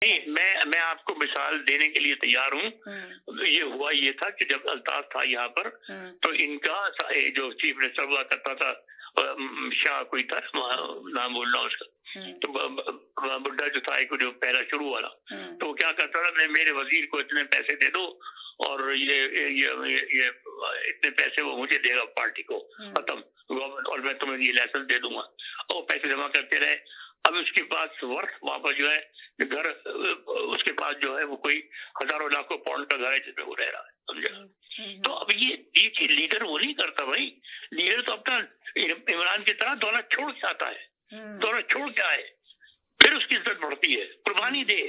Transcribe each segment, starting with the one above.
नहीं, मैं आपको मिसाल देने के लिए तैयार हूँ। तो ये हुआ ये था कि जब अल्ताफ था यहाँ पर, तो इनका जो चीफ मिनिस्टर हुआ करता था, शाह कोई था, नाम बोल रहा हूँ उसका, तो बुड्ढा जो था जो पहला शुरू वाला, तो वो क्या करता था, मेरे वजीर को इतने पैसे दे दो और ये इतने पैसे वो मुझे देगा पार्टी को, खत्म गवर्नमेंट, और मैं तुम्हें ये लाइसेंस दे दूंगा। और पैसे जमा करते रहे। अब उसके पास वर्थ वापस जो है घर, उसके पास जो है वो कोई हजारों लाखों पाउंड का घर है जिसमें वो रह रहा है, समझा। तो अब ये लीडर वो नहीं करता भाई। लीडर तो अपना इमरान की तरह दौलत छोड़ के आता है, दौलत छोड़ के आए, फिर उसकी इज्जत बढ़ती है, कुर्बानी दे।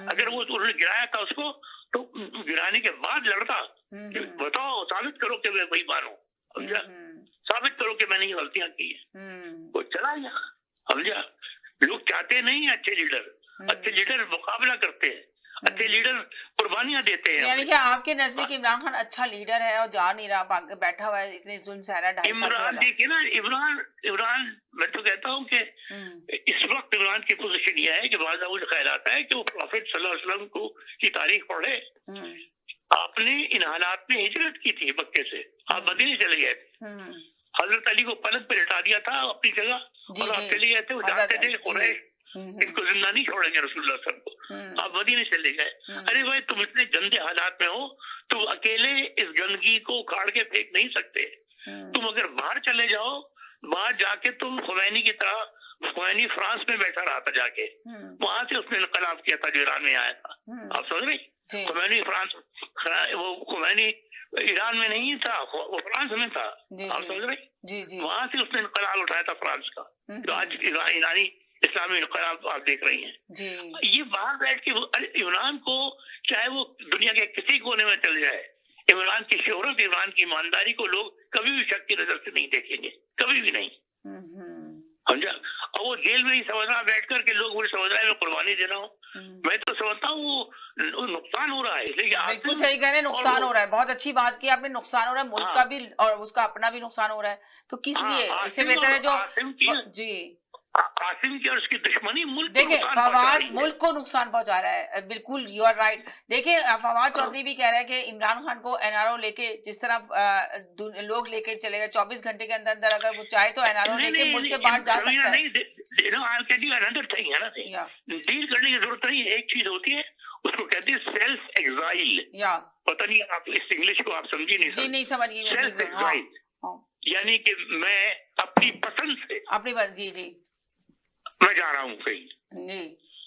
अगर वो उन्होंने गिराया था उसको, तो गिराने के बाद लड़ता कि बताओ, साबित करो कि मैं वही मानू, समझा, साबित करो कि मैंने ये गलतियां की है। वो चला गया, समझा। लोग चाहते नहीं है अच्छे लीडर, अच्छे लीडर मुकाबला करते हैं, अच्छे लीडर कुर्बानियां देते हैं। यानी कि आपके नजदीक इमरान खान अच्छा लीडर है और जा नहीं रहा, बैठा हुआ है इतने जुल्म सहरा 2.5 साल से। इमरान देखिए ना, इमरान मैं तो कहता हूँ कि इस वक्त इमरान की पोजीशन यह है कि बाज़ मुझे ख्याल आता है कि वो प्रॉफिट सल्लल्लाहु अलैहि वसल्लम को की तारीख पढ़े। आपने इन हालात में हिजरत की थी मक्के से, आप मदीने चले गए थे, हजरत अली को पलक पे लिटा दिया था अपनी जगह, और आप चले गए थे। वो जानते थे कुरैश इनको जिंदा नहीं छोड़ेंगे रसूलुल्लाह सल्लल्लाहु अलैहि वसल्लम को, आप मदीने चले गए। अरे भाई, तुम इतने गंदे हालात में हो, तुम अकेले इस गंदगी को उखाड़ के फेंक नहीं सकते। तुम अगर बाहर चले जाओ, बाहर जाके तुम खुमैनी की तरह, खुमैनी फ्रांस में बैठा रहा था जाके, वहां से उसने इनकलाब किया था जो ईरान में आया था, आप समझ रहे। खुमैनी फ्रांस, वो खुमैनी ईरान में नहीं था, वो फ्रांस में था, आप समझ रहे। वहां से उसने इनकलाब उठाया था फ्रांस का, जो आज ईरानी इस्लामी इनकलाब आप देख रही हैं। ये बाहर बैठ के इमरान को, चाहे वो दुनिया के किसी कोने में चल जाए, इमरान की शोहरत, इमरान की ईमानदारी को लोग कभी भी शक की नजर से नहीं देखेंगे, कभी भी नहीं, समझा। और वो जेल में ही समझ रहा बैठ कर के लोग मुझे समझ रहा है मैं कुर्बानी दे रहा हूँ। मैं तो समझता हूँ वो नुकसान हो रहा है, इसलिए बिल्कुल सही कह रहे हैं, नुकसान हो रहा है। बहुत अच्छी बात की आपने, नुकसान हो रहा है मुल्क का भी और उसका अपना भी नुकसान हो रहा है। तो किस लिए? इससे बेहतर है जो जी आसिम की और उसकी दुश्मनी मुल्क, देखिए फवाद मुल्क को नुकसान पहुंचा रहा है। बिल्कुल यू आर राइट। देखिए फवाद चौधरी भी कह रहे हैं कि इमरान खान को एनआरओ लेके, जिस तरह लोग लेके चले गए 24 घंटे के अंदर अंदर, अगर वो चाहे तो एनआरओ लेके मुल्क से बाहर जा सकता है। डील करने की जरूरत नहीं है, एक चीज होती है उसको कहते हैं सेल्फ एग्जाइल। पता नहीं आप इस इंग्लिश को आप समझी नहीं? जी नहीं समझ गई। सेल्फ एग्जाइल यानी कि मैं अपनी पसंद से, अपनी बात, जी मैं जा रहा हूँ कहीं,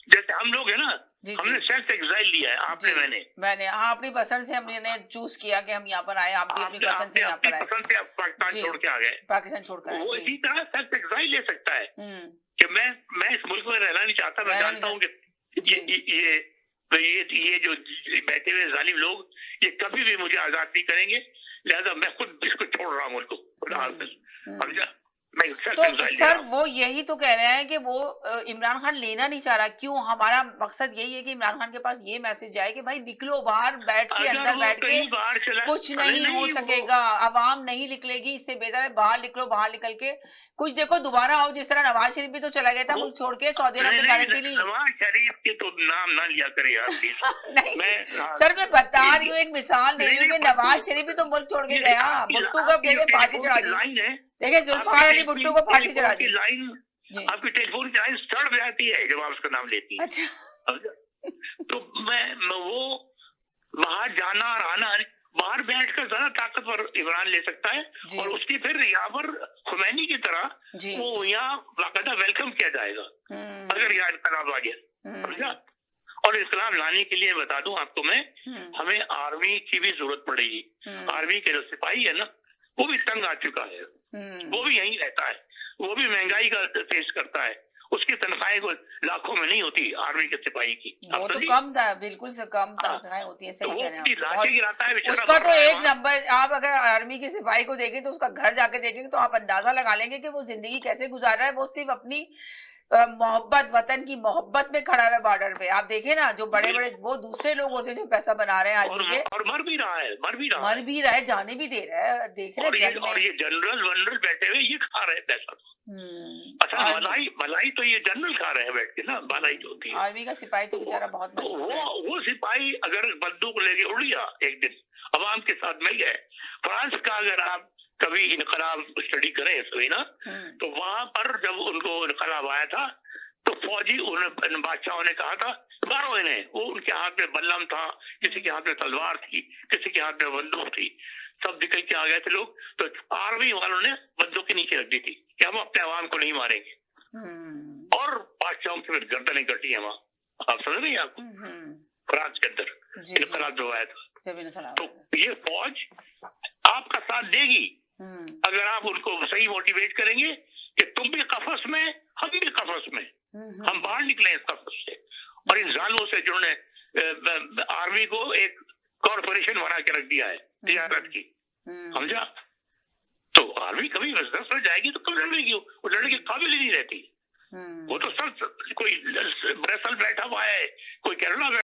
जैसे हम लोग है ना, हमने सेल्फ एग्जाइल लिया है, आपने मैंने हाँ अपनी पसंद से हमने चूज किया कि हम यहाँ पर आए, आप भी अपनी पसंद से यहाँ पर आए, पसंद से आप पाकिस्तान छोड़ के आ गए, पाकिस्तान छोड़ कर। वो इसी तरह सेल्फ एग्जाइल ले सकता है कि मैं इस मुल्क में रहना नहीं चाहता। मैं जानता हूँ कि ये जो बैठे हुए जालिम लोग ये कभी भी मुझे आजाद नहीं करेंगे, लिहाजा मैं खुद इसको छोड़ रहा हूँ मुल्क को। तो सर वो यही तो कह रहे हैं कि वो इमरान खान लेना नहीं चाह रहा। क्यों? हमारा मकसद यही है कि इमरान खान के पास ये मैसेज आए कि भाई निकलो बाहर, बैठ के अंदर बैठ के कुछ नहीं हो सकेगा, आवाम नहीं निकलेगी, इससे बेहतर है बाहर निकलो, बाहर निकल के कुछ देखो, दोबारा आओ। जिस तरह नवाज शरीफ भी तो चला गया था मुल्क छोड़ के, सऊदी अरब में गारंटी ली। नवाज शरीफ के तो नाम ना लिया करे यार नहीं सर मैं बता रही हूँ, एक मिसाल दे रही हूँ कि नवाज शरीफ भी तो मुल्क छोड़ के गया, भुट्टो को देखे फांसी चढ़ा दी। देखिए जुल्फिकार अली भुट्टो को फांसी चढ़ा दी। लाइन आपकी टेलीफोन की लाइन सड़ जाती है जब आप उसका नाम लेती है। अच्छा। तो मैं वो बाहर जाना और आना, बाहर बैठकर ज्यादा ताकतवर इमरान ले सकता है, और उसकी फिर यहाँ पर खुमैनी की तरह वो यहाँ बाकायदा वेलकम किया जाएगा अगर यहाँ इनकलाब आ गया। और इस्लाम लाने के लिए बता दूं आपको मैं, हमें आर्मी की भी जरूरत पड़ेगी। आर्मी के जो सिपाही है ना, वो भी तंग आ चुका है, वो भी यहीं रहता है, वो भी महंगाई का फेस करता है, उसकी तनख्वाहें को लाखों में नहीं होती आर्मी के सिपाही की। वो तो कम था, बिल्कुल से कम तनख्वाहें होती है, सही कह रहे हैं। उसका तो एक नंबर, आप अगर आर्मी के सिपाही को देखें तो उसका घर जाके देखेंगे तो आप अंदाजा लगा लेंगे कि वो जिंदगी कैसे गुजार रहा है। वो सिर्फ अपनी मोहब्बत, वतन की मोहब्बत में खड़ा है बॉर्डर पे। आप देखे ना, जो बड़े बड़े वो दूसरे लोग होते हैं जो पैसा बना रहे हैं आर्मी के, और मर भी रहा है, जाने भी दे रहा है, देख रहे हैं। और ये जनरल वनरल बैठे हुए ये खा रहे हैं पैसा। अच्छा, मलाई तो ये जनरल खा रहे हैं बैठ के ना, मलाई जो होती है। आर्मी का सिपाही तो बेचारा बहुत वो सिपाही अगर बंदूक लेके उड़ गया एक दिन, अवाम के साथ मिल गए। फ्रांस का अगर आप कभी इनकलाब स्टडी करें सभी ना, तो वहां पर जब उनको इनकलाब आया था तो फौजी उन बादशाहों ने कहा था मारो इन्हें। वो उनके हाथ में बल्लम था, किसी के हाथ में तलवार थी, किसी के हाथ में बंदूक थी, सब निकल के आ गए थे लोग। तो आर्मी वालों ने बंदूक के नीचे रख दी थी कि हम अपने अवाम को नहीं मारेंगे, और बादशाहों की फिर गर्दनें कटी है वहां। आप समझ रही हैं? आपको फ्रांस के अंदर इनकलाब जो आया था, तो ये फौज आपका साथ देगी अगर आप उनको सही मोटिवेट करेंगे कि तुम भी कफस में, हम भी कफस में, हम बाहर निकले इस कफस से। और इन जालों से जिन्होंने आर्मी को एक कॉर्पोरेशन बना के रख दिया है तिजारत की, समझा? तो आर्मी कभी बिजनेस में जाएगी तो कब लड़ेगी? वो लड़ने के काबिल ही नहीं रहती। वो तो सब कोई ब्रसल बैठा हुआ है, कोई केरला